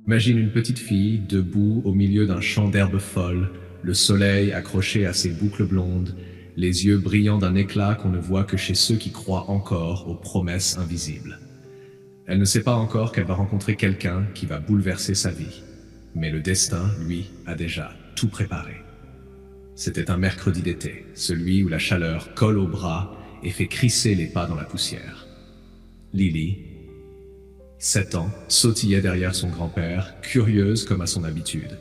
Imagine une petite fille debout au milieu d'un champ d'herbes folles, le soleil accroché à ses boucles blondes, les yeux brillants d'un éclat qu'on ne voit que chez ceux qui croient encore aux promesses invisibles. Elle ne sait pas encore qu'elle va rencontrer quelqu'un qui va bouleverser sa vie. Mais le destin, lui, a déjà tout préparé. C'était un mercredi d'été, celui où la chaleur colle aux bras et fait crisser les pas dans la poussière. Lily, 7 ans, sautillait derrière son grand-père, curieuse comme à son habitude.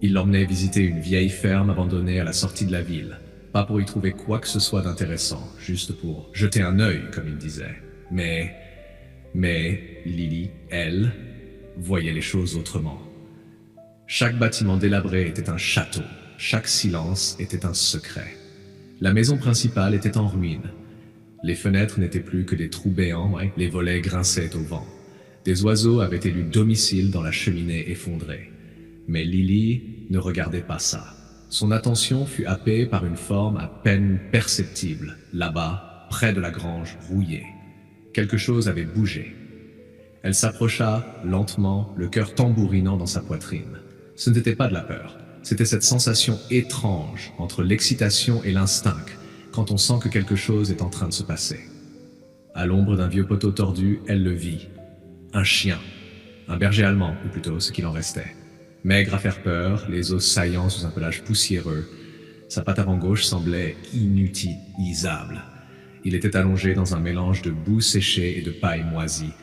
Il l'emmenait visiter une vieille ferme abandonnée à la sortie de la ville, pas pour y trouver quoi que ce soit d'intéressant, juste pour jeter un œil, comme il disait. Mais Lily, elle, voyait les choses autrement. Chaque bâtiment délabré était un château, chaque silence était un secret. La maison principale était en ruine. Les fenêtres n'étaient plus que des trous béants, les volets grinçaient au vent. Des oiseaux avaient élu domicile dans la cheminée effondrée. Mais Lily ne regardait pas ça. Son attention fut happée par une forme à peine perceptible, là-bas, près de la grange rouillée. Quelque chose avait bougé. Elle s'approcha lentement, le cœur tambourinant dans sa poitrine. Ce n'était pas de la peur, c'était cette sensation étrange entre l'excitation et l'instinct, quand on sent que quelque chose est en train de se passer. À l'ombre d'un vieux poteau tordu, elle le vit. Un chien. Un berger allemand, ou plutôt ce qu'il en restait. Maigre à faire peur, les os saillants sous un pelage poussiéreux. Sa patte avant gauche semblait inutilisable. Il était allongé dans un mélange de boue séchée et de paille moisie.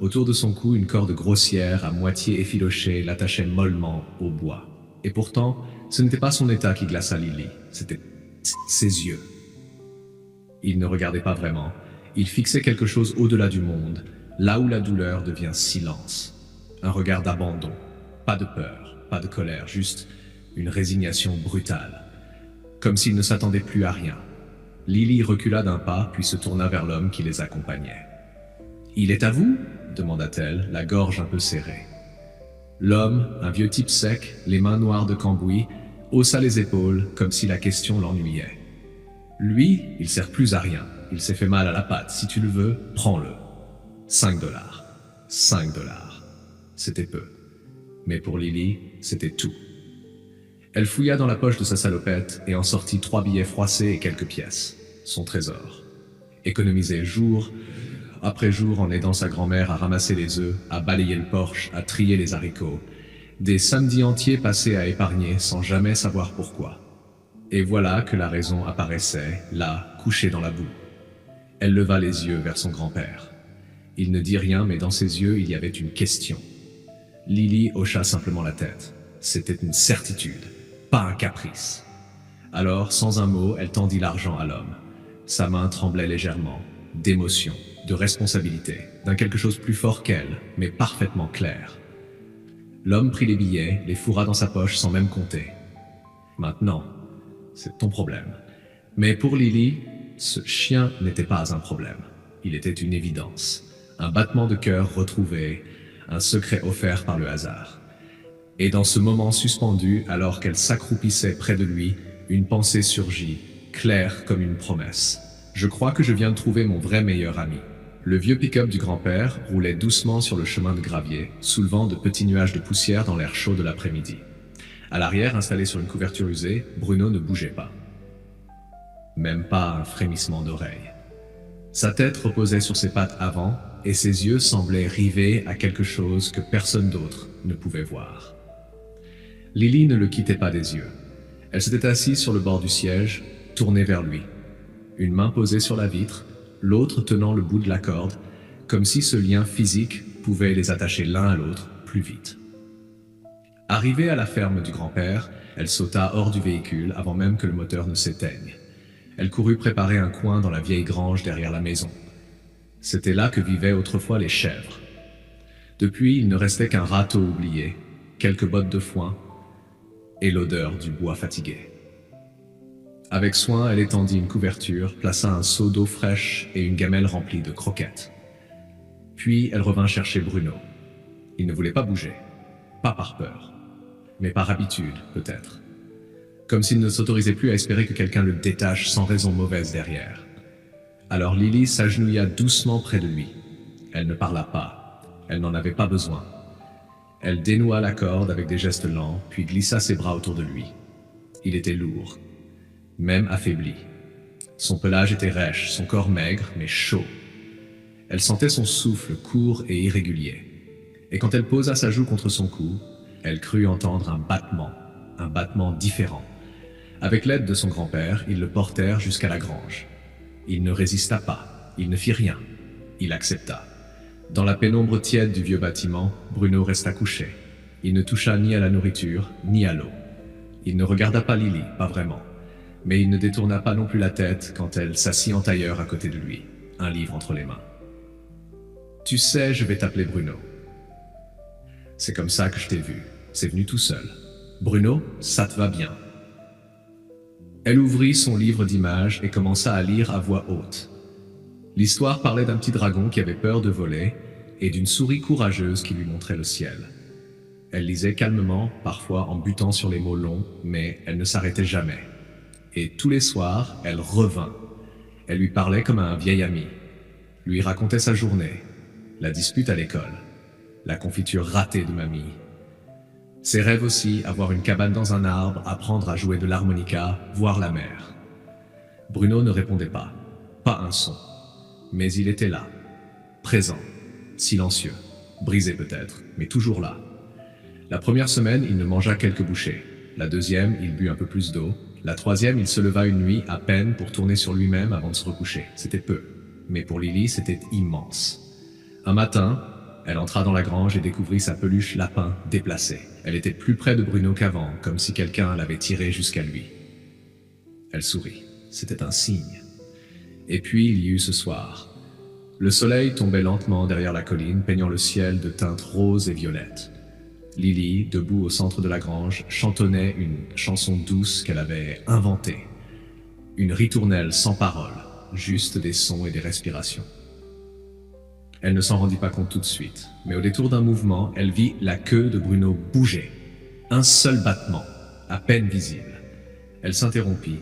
Autour de son cou, une corde grossière, à moitié effilochée, l'attachait mollement au bois. Et pourtant, ce n'était pas son état qui glaça Lily, c'était ses yeux. Il ne regardait pas vraiment. Il fixait quelque chose au-delà du monde, là où la douleur devient silence. Un regard d'abandon. Pas de peur, pas de colère, juste une résignation brutale. Comme s'il ne s'attendait plus à rien. Lily recula d'un pas, puis se tourna vers l'homme qui les accompagnait. « Il est à vous » demanda-t-elle, la gorge un peu serrée. L'homme, un vieux type sec, les mains noires de cambouis, haussa les épaules comme si la question l'ennuyait. Lui, il sert plus à rien. Il s'est fait mal à la patte. Si tu le veux, prends-le. 5 dollars. 5 dollars. C'était peu. Mais pour Lily, c'était tout. Elle fouilla dans la poche de sa salopette et en sortit 3 billets froissés et quelques pièces. Son trésor. Économisé jour après jour en aidant sa grand-mère à ramasser les œufs, à balayer le porche, à trier les haricots. Des samedis entiers passés à épargner sans jamais savoir pourquoi. Et voilà que la raison apparaissait, là, couchée dans la boue. Elle leva les yeux vers son grand-père. Il ne dit rien, mais dans ses yeux, il y avait une question. Lily hocha simplement la tête. C'était une certitude, pas un caprice. Alors, sans un mot, elle tendit l'argent à l'homme. Sa main tremblait légèrement, d'émotion, de responsabilité, d'un quelque chose plus fort qu'elle, mais parfaitement clair. L'homme prit les billets, les fourra dans sa poche sans même compter. Maintenant, c'est ton problème. Mais pour Lily, ce chien n'était pas un problème. Il était une évidence. Un battement de cœur retrouvé, un secret offert par le hasard. Et dans ce moment suspendu, alors qu'elle s'accroupissait près de lui, une pensée surgit, claire comme une promesse. Je crois que je viens de trouver mon vrai meilleur ami. Le vieux pick-up du grand-père roulait doucement sur le chemin de gravier, soulevant de petits nuages de poussière dans l'air chaud de l'après-midi. À l'arrière, installé sur une couverture usée, Bruno ne bougeait pas. Même pas un frémissement d'oreille. Sa tête reposait sur ses pattes avant, et ses yeux semblaient rivés à quelque chose que personne d'autre ne pouvait voir. Lily ne le quittait pas des yeux. Elle s'était assise sur le bord du siège, tournée vers lui. Une main posée sur la vitre, l'autre tenant le bout de la corde, comme si ce lien physique pouvait les attacher l'un à l'autre plus vite. Arrivée à la ferme du grand-père, elle sauta hors du véhicule avant même que le moteur ne s'éteigne. Elle courut préparer un coin dans la vieille grange derrière la maison. C'était là que vivaient autrefois les chèvres. Depuis, il ne restait qu'un râteau oublié, quelques bottes de foin et l'odeur du bois fatigué. Avec soin, elle étendit une couverture, plaça un seau d'eau fraîche et une gamelle remplie de croquettes. Puis, elle revint chercher Bruno. Il ne voulait pas bouger, pas par peur, mais par habitude, peut-être. Comme s'il ne s'autorisait plus à espérer que quelqu'un le détache sans raison mauvaise derrière. Alors Lily s'agenouilla doucement près de lui. Elle ne parla pas. Elle n'en avait pas besoin. Elle dénoua la corde avec des gestes lents, puis glissa ses bras autour de lui. Il était lourd, même affaibli. Son pelage était rêche, son corps maigre, mais chaud. Elle sentait son souffle court et irrégulier. Et quand elle posa sa joue contre son cou, elle crut entendre un battement différent. Avec l'aide de son grand-père, ils le portèrent jusqu'à la grange. Il ne résista pas, il ne fit rien, il accepta. Dans la pénombre tiède du vieux bâtiment, Bruno resta couché. Il ne toucha ni à la nourriture, ni à l'eau. Il ne regarda pas Lily, pas vraiment. Mais il ne détourna pas non plus la tête quand elle s'assit en tailleur à côté de lui, un livre entre les mains. « Tu sais, je vais t'appeler Bruno. C'est comme ça que je t'ai vu. C'est venu tout seul. Bruno, ça te va bien. » Elle ouvrit son livre d'images et commença à lire à voix haute. L'histoire parlait d'un petit dragon qui avait peur de voler et d'une souris courageuse qui lui montrait le ciel. Elle lisait calmement, parfois en butant sur les mots longs, mais elle ne s'arrêtait jamais. Et tous les soirs, elle revint. Elle lui parlait comme à un vieil ami, lui racontait sa journée, la dispute à l'école, la confiture ratée de mamie. Ses rêves aussi, avoir une cabane dans un arbre, apprendre à jouer de l'harmonica, voir la mer. Bruno ne répondait pas un son. Mais il était là, présent, silencieux, brisé peut-être, mais toujours là. La première semaine, il ne mangea quelques bouchées. La deuxième, il but un peu plus d'eau. La troisième, il se leva une nuit à peine pour tourner sur lui-même avant de se recoucher. C'était peu. Mais pour Lily, c'était immense. Un matin, elle entra dans la grange et découvrit sa peluche lapin déplacée. Elle était plus près de Bruno qu'avant, comme si quelqu'un l'avait tirée jusqu'à lui. Elle sourit. C'était un signe. Et puis il y eut ce soir. Le soleil tombait lentement derrière la colline, peignant le ciel de teintes roses et violettes. Lily, debout au centre de la grange, chantonnait une chanson douce qu'elle avait inventée. Une ritournelle sans paroles, juste des sons et des respirations. Elle ne s'en rendit pas compte tout de suite, mais au détour d'un mouvement, elle vit la queue de Bruno bouger. Un seul battement, à peine visible. Elle s'interrompit,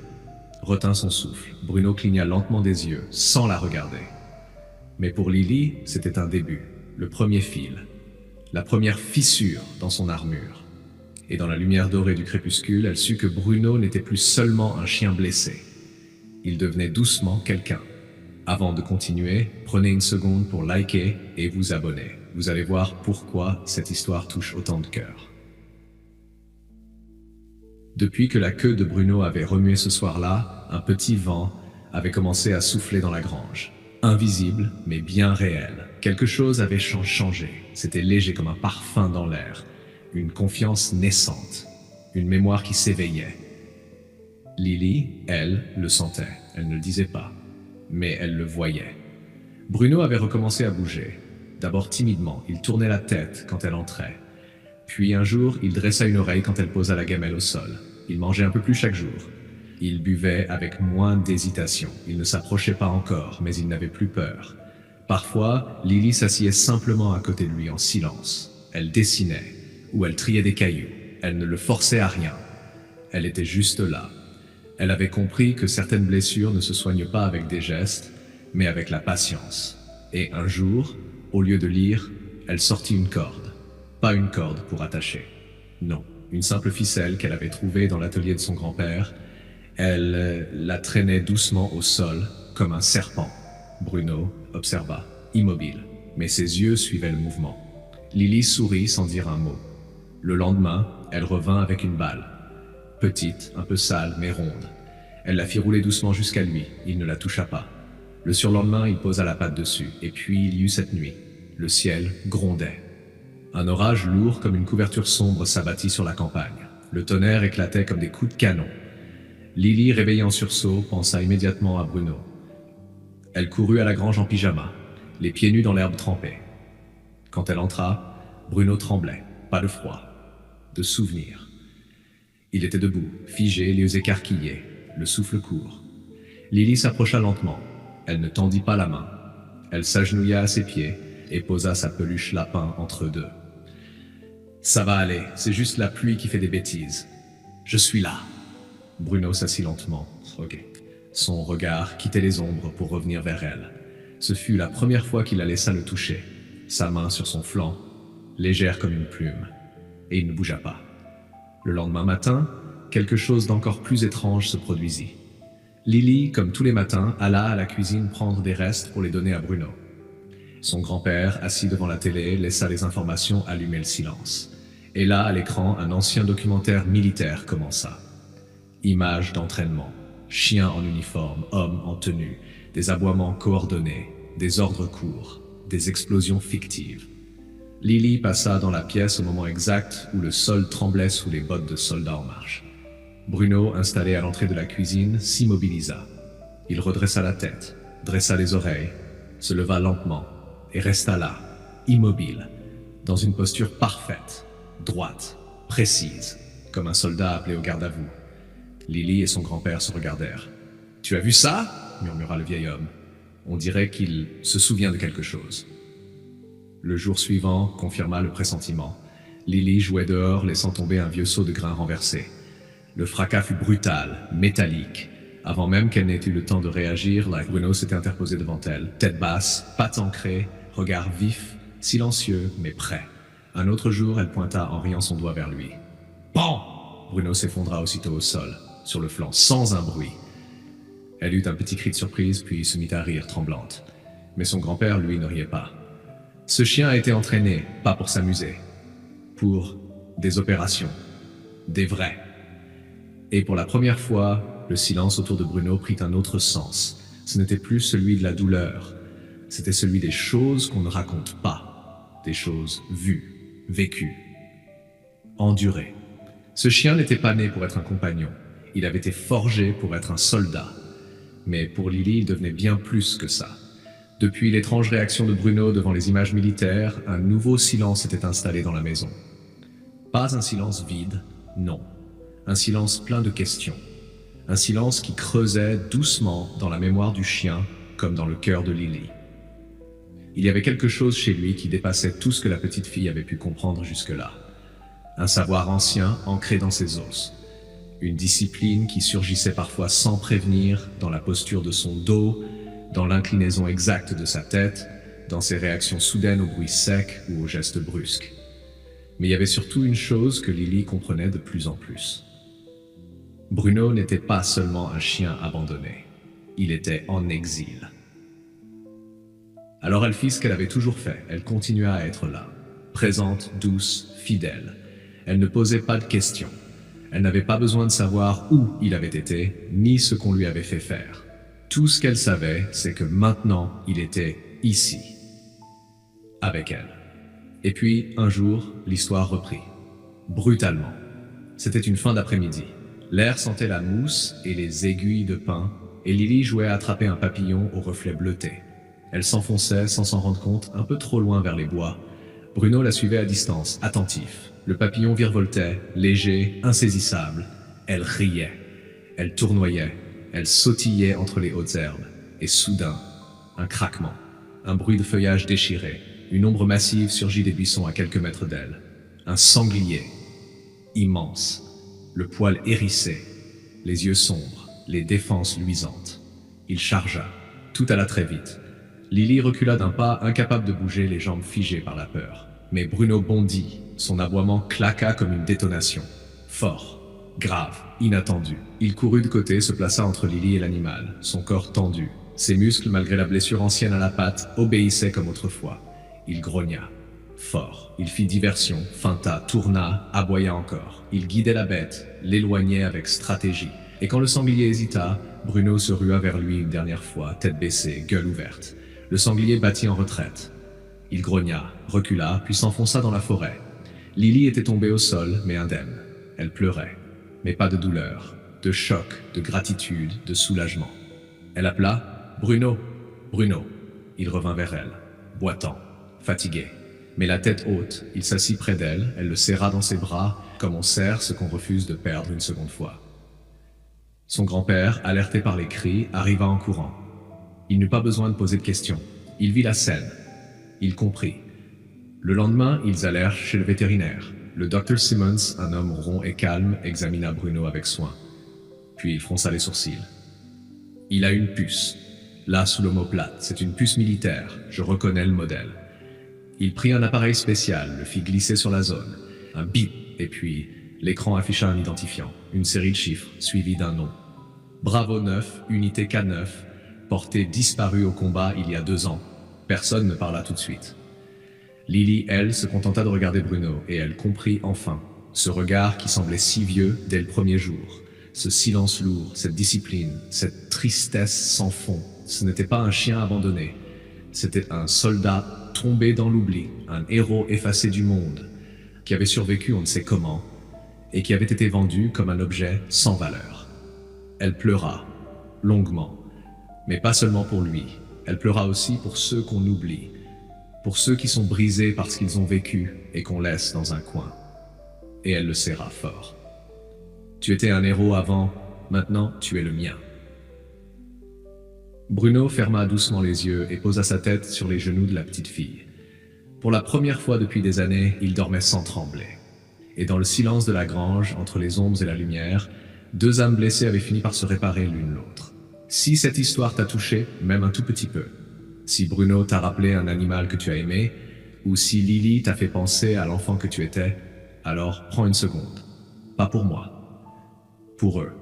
retint son souffle. Bruno cligna lentement des yeux, sans la regarder. Mais pour Lily, c'était un début, le premier fil, la première fissure dans son armure. Et dans la lumière dorée du crépuscule, elle sut que Bruno n'était plus seulement un chien blessé. Il devenait doucement quelqu'un. Avant de continuer, prenez une seconde pour liker et vous abonner. Vous allez voir pourquoi cette histoire touche autant de cœurs. Depuis que la queue de Bruno avait remué ce soir-là, un petit vent avait commencé à souffler dans la grange. Invisible, mais bien réel. Quelque chose avait changé. C'était léger comme un parfum dans l'air. Une confiance naissante. Une mémoire qui s'éveillait. Lily, elle, le sentait. Elle ne le disait pas. Mais elle le voyait. Bruno avait recommencé à bouger. D'abord timidement, il tournait la tête quand elle entrait. Puis un jour, il dressa une oreille quand elle posa la gamelle au sol. Il mangeait un peu plus chaque jour. Il buvait avec moins d'hésitation. Il ne s'approchait pas encore, mais il n'avait plus peur. Parfois, Lily s'asseyait simplement à côté de lui en silence. Elle dessinait, ou elle triait des cailloux. Elle ne le forçait à rien. Elle était juste là. Elle avait compris que certaines blessures ne se soignent pas avec des gestes, mais avec la patience. Et un jour, au lieu de lire, elle sortit une corde. Pas une corde pour attacher. Non, une simple ficelle qu'elle avait trouvée dans l'atelier de son grand-père. Elle la traînait doucement au sol, comme un serpent. Bruno observa, immobile, mais ses yeux suivaient le mouvement. Lily sourit sans dire un mot. Le lendemain, elle revint avec une balle. Petite, un peu sale, mais ronde. Elle la fit rouler doucement jusqu'à lui. Il ne la toucha pas. Le surlendemain, il posa la patte dessus. Et puis, il y eut cette nuit. Le ciel grondait. Un orage lourd comme une couverture sombre s'abattit sur la campagne. Le tonnerre éclatait comme des coups de canon. Lily, réveillée en sursaut, pensa immédiatement à Bruno. Elle courut à la grange en pyjama, les pieds nus dans l'herbe trempée. Quand elle entra, Bruno tremblait, pas de froid, de souvenir. Il était debout, figé, les yeux écarquillés, le souffle court. Lily s'approcha lentement. Elle ne tendit pas la main. Elle s'agenouilla à ses pieds et posa sa peluche lapin entre eux deux. « Ça va aller, c'est juste la pluie qui fait des bêtises. Je suis là. » Bruno s'assit lentement. Son regard quittait les ombres pour revenir vers elle. Ce fut la première fois qu'il la laissa le toucher. Sa main sur son flanc, légère comme une plume, et il ne bougea pas. Le lendemain matin, quelque chose d'encore plus étrange se produisit. Lily, comme tous les matins, alla à la cuisine prendre des restes pour les donner à Bruno. Son grand-père, assis devant la télé, laissa les informations allumer le silence. Et là, à l'écran, un ancien documentaire militaire commença. Images d'entraînement, chiens en uniforme, hommes en tenue, des aboiements coordonnés, des ordres courts, des explosions fictives. Lily passa dans la pièce au moment exact où le sol tremblait sous les bottes de soldats en marche. Bruno, installé à l'entrée de la cuisine, s'immobilisa. Il redressa la tête, dressa les oreilles, se leva lentement et resta là, immobile, dans une posture parfaite, droite, précise, comme un soldat appelé au garde à vous. Lily et son grand-père se regardèrent. « Tu as vu ça ?» murmura le vieil homme. On dirait qu'il se souvient de quelque chose. Le jour suivant confirma le pressentiment. Lily jouait dehors, laissant tomber un vieux seau de grains renversé. Le fracas fut brutal, métallique. Avant même qu'elle n'ait eu le temps de réagir, Bruno s'était interposé devant elle, tête basse, pattes ancrées, regard vif, silencieux, mais prêt. Un autre jour, elle pointa en riant son doigt vers lui. « Pan !» Bruno s'effondra aussitôt au sol, sur le flanc, sans un bruit. Elle eut un petit cri de surprise, puis se mit à rire, tremblante. Mais son grand-père, lui, ne riait pas. Ce chien a été entraîné, pas pour s'amuser, pour des opérations, des vrais. Et pour la première fois, le silence autour de Bruno prit un autre sens. Ce n'était plus celui de la douleur, c'était celui des choses qu'on ne raconte pas, des choses vues, vécues, endurées. Ce chien n'était pas né pour être un compagnon, il avait été forgé pour être un soldat. Mais pour Lily, il devenait bien plus que ça. Depuis l'étrange réaction de Bruno devant les images militaires, un nouveau silence était installé dans la maison. Pas un silence vide, non. Un silence plein de questions. Un silence qui creusait doucement dans la mémoire du chien, comme dans le cœur de Lily. Il y avait quelque chose chez lui qui dépassait tout ce que la petite fille avait pu comprendre jusque-là. Un savoir ancien ancré dans ses os. Une discipline qui surgissait parfois sans prévenir dans la posture de son dos, dans l'inclinaison exacte de sa tête, dans ses réactions soudaines aux bruits secs ou aux gestes brusques. Mais il y avait surtout une chose que Lily comprenait de plus en plus. Bruno n'était pas seulement un chien abandonné, il était en exil. Alors elle fit ce qu'elle avait toujours fait, elle continua à être là, présente, douce, fidèle. Elle ne posait pas de questions. Elle n'avait pas besoin de savoir où il avait été, ni ce qu'on lui avait fait faire. Tout ce qu'elle savait, c'est que maintenant, il était ici, avec elle. Et puis, un jour, l'histoire reprit. Brutalement. C'était une fin d'après-midi. L'air sentait la mousse et les aiguilles de pin, et Lily jouait à attraper un papillon au reflet bleuté. Elle s'enfonçait, sans s'en rendre compte, un peu trop loin vers les bois. Bruno la suivait à distance, attentif. Le papillon virevoltait, léger, insaisissable. Elle riait. Elle tournoyait. Elle sautillait entre les hautes herbes. Et soudain, un craquement. Un bruit de feuillage déchiré. Une ombre massive surgit des buissons à quelques mètres d'elle. Un sanglier. Immense. Le poil hérissé. Les yeux sombres. Les défenses luisantes. Il chargea. Tout alla très vite. Lily recula d'un pas, incapable de bouger, les jambes figées par la peur. Mais Bruno bondit. Son aboiement claqua comme une détonation. Fort, grave, inattendu. Il courut de côté, se plaça entre Lily et l'animal, son corps tendu. Ses muscles, malgré la blessure ancienne à la patte, obéissaient comme autrefois. Il grogna. Fort. Il fit diversion, feinta, tourna, aboya encore. Il guidait la bête, l'éloignait avec stratégie. Et quand le sanglier hésita, Bruno se rua vers lui une dernière fois, tête baissée, gueule ouverte. Le sanglier battit en retraite. Il grogna, recula, puis s'enfonça dans la forêt. Lily était tombée au sol, mais indemne. Elle pleurait, mais pas de douleur, de choc, de gratitude, de soulagement. Elle appela « Bruno, Bruno ». Il revint vers elle, boitant, fatigué. Mais la tête haute, il s'assit près d'elle, elle le serra dans ses bras, comme on serre ce qu'on refuse de perdre une seconde fois. Son grand-père, alerté par les cris, arriva en courant. Il n'eut pas besoin de poser de questions. Il vit la scène. Il comprit. Le lendemain, ils allèrent chez le vétérinaire. Le Dr Simmons, un homme rond et calme, examina Bruno avec soin. Puis il fronça les sourcils. Il a une puce. Là, sous l'omoplate, c'est une puce militaire. Je reconnais le modèle. Il prit un appareil spécial, le fit glisser sur la zone, un bip, et puis l'écran afficha un identifiant, une série de chiffres, suivie d'un nom. Bravo 9, unité K9, portée disparue au combat il y a 2 ans. Personne ne parla tout de suite. Lily, elle, se contenta de regarder Bruno, et elle comprit enfin ce regard qui semblait si vieux dès le premier jour. Ce silence lourd, cette discipline, cette tristesse sans fond. Ce n'était pas un chien abandonné. C'était un soldat tombé dans l'oubli, un héros effacé du monde, qui avait survécu on ne sait comment, et qui avait été vendu comme un objet sans valeur. Elle pleura, longuement, mais pas seulement pour lui. Elle pleura aussi pour ceux qu'on oublie, pour ceux qui sont brisés parce qu'ils ont vécu et qu'on laisse dans un coin. Et elle le serra fort. Tu étais un héros avant, maintenant tu es le mien. Bruno ferma doucement les yeux et posa sa tête sur les genoux de la petite fille. Pour la première fois depuis des années, il dormait sans trembler. Et dans le silence de la grange, entre les ombres et la lumière, 2 âmes blessées avaient fini par se réparer l'une l'autre. Si cette histoire t'a touché, même un tout petit peu, si Bruno t'a rappelé un animal que tu as aimé, ou si Lily t'a fait penser à l'enfant que tu étais, alors prends une seconde. Pas pour moi. Pour eux.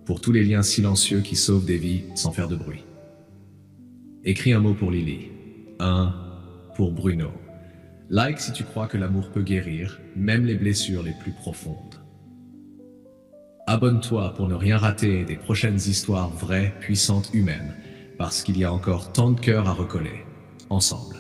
Pour tous les liens silencieux qui sauvent des vies sans faire de bruit. Écris un mot pour Lily. Un pour Bruno. Like si tu crois que l'amour peut guérir, même les blessures les plus profondes. Abonne-toi pour ne rien rater des prochaines histoires vraies, puissantes, humaines, parce qu'il y a encore tant de cœurs à recoller, ensemble.